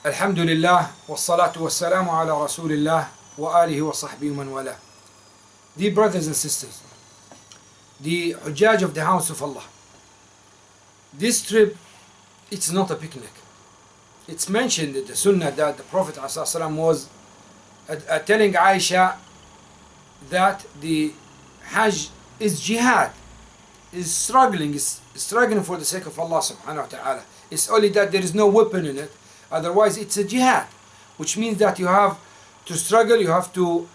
Alhamdulillah, wassalatu wassalamu ala rasulillah wa alihi wa sahbihi man wala. Dear brothers and sisters, the Hujjaj of the house of Allah, this trip, it's not a picnic. It's mentioned in the Sunnah that the Prophet ﷺ was telling Aisha that the Hajj is jihad, is struggling for the sake of Allah subhanahu wa ta'ala. It's only that there is no weapon in it. Otherwise, it's a jihad, which means that you have to struggle, you have to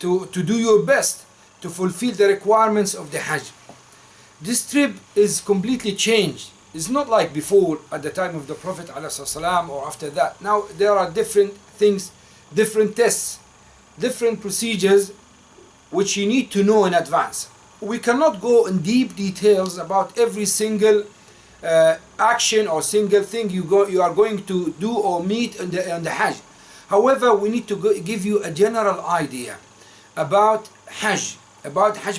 do your best to fulfill the requirements of the Hajj. This trip is completely changed. It's not like before at the time of the Prophet ﷺ or after that. Now there are different things, different tests, different procedures which you need to know in advance. We cannot go in deep details about every single action or single thing you are going to do or meet on the Hajj. However, we need to give you a general idea about Hajj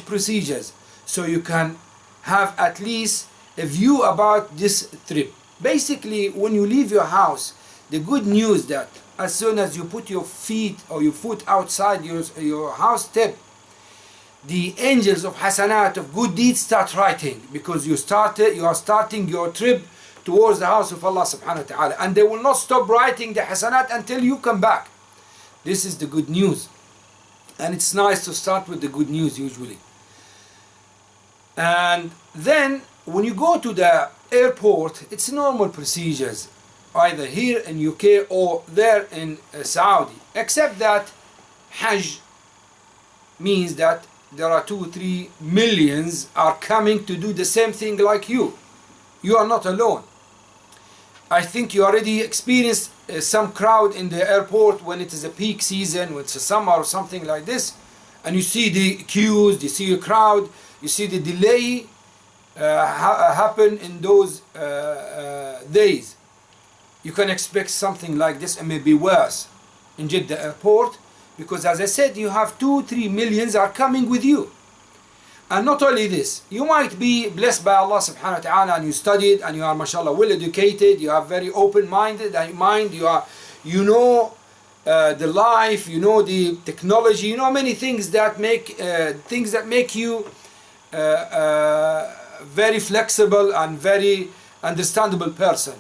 procedures, so you can have at least a view about this trip. Basically, when you leave your house, the good news that as soon as you put your feet or your foot outside your house step, the angels of hasanat, of good deeds, start writing, because you are starting your trip towards the house of Allah subhanahu wa ta'ala, and they will not stop writing the hasanat until you come back. This is the good news, and it's nice to start with the good news usually. And then when you go to the airport, it's normal procedures, either here in UK or there in Saudi, except that Hajj means that there are 2-3 millions are coming to do the same thing like you. You are not alone. I think you already experienced some crowd in the airport when it is a peak season, when it's a summer or something like this, and you see the queues, you see a crowd, you see the delay happen in those days. You can expect something like this and maybe worse in Jeddah airport, because as I said, you have 2-3 millions are coming with you. And not only this, you might be blessed by Allah subhanahu wa ta'ala, and you studied, and you are mashallah well educated, you are very open-minded mind, you know the life, you know the technology, you know many things that make you very flexible and very understandable person.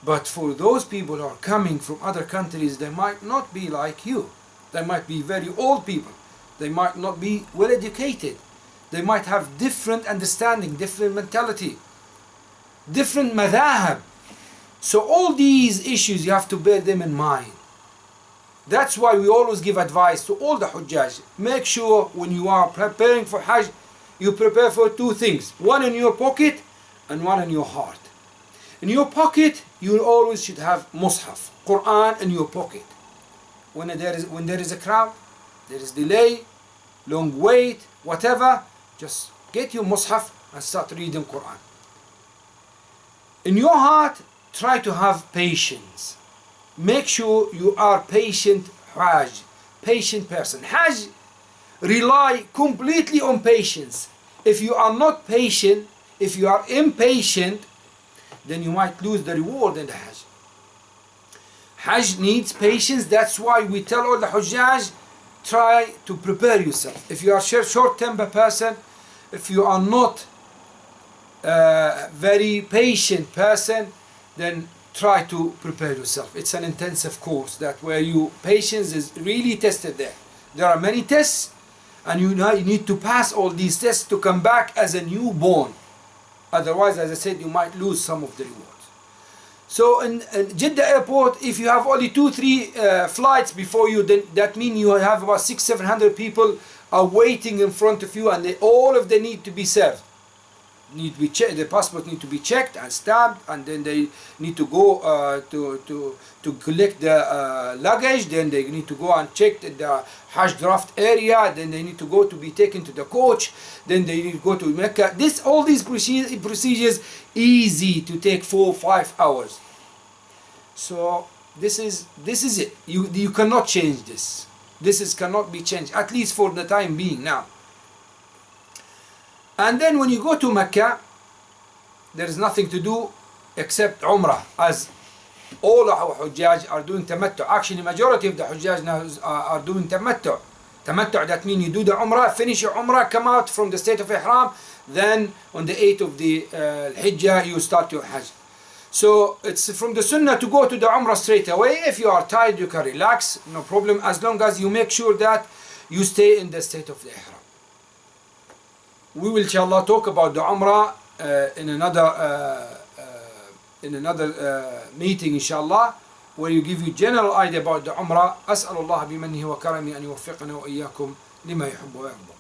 But for those people who are coming from other countries, they might not be like you. They might be very old people. They might not be well educated. They might have different understanding, different mentality, different madhahab. So all these issues, you have to bear them in mind. That's why we always give advice to all the Hujjaj. Make sure when you are preparing for Hajj, you prepare for two things. One in your pocket and one in your heart. In your pocket, you always should have Mus'haf, Quran in your pocket. When there is a crowd, there is delay, long wait, whatever, just get your Mus'haf and start reading Quran. In your heart, try to have patience. Make sure you are patient Hajj, patient person. Hajj rely completely on patience. If you are not patient, if you are impatient, then you might lose the reward in the Hajj. Hajj needs patience. That's why we tell all the Hujjaj, try to prepare yourself. If you are a short-tempered person, if you are not a very patient person, then try to prepare yourself. It's an intensive course where your patience is really tested there. There are many tests, and you need to pass all these tests to come back as a newborn. Otherwise, as I said, you might lose some of the rewards. So in Jeddah airport, if you have only 2-3 flights before you, then that means you have about 600-700 people are waiting in front of you, and all of them need to be served. Need to be checked. The passport need to be checked and stamped, and then they need to go to collect the luggage. Then they need to go and check the Hajj draft area. Then they need to go to be taken to the coach. Then they need to go to Mecca. All these procedures easy to take 4-5 hours. So this is it. You cannot change this. This cannot be changed, at least for the time being now. And then when you go to Mecca, there is nothing to do except Umrah, as all our Hujjaj are doing tamattu. Actually, majority of the Hujjaj now are doing tamattu. Tamattu, that means you do the Umrah, finish your Umrah, come out from the state of Ihram, then on the 8th of the Hijjah you start your Hajj. So it's from the Sunnah to go to the Umrah straight away. If you are tired, you can relax, no problem, as long as you make sure that you stay in the state of the Ihram. We will inshallah talk about the Umrah in another meeting inshallah, where you give you general idea about the Umrah. أسأل الله بمنه وكرمه أن يوفقنا وإياكم لما يحب ويرضى.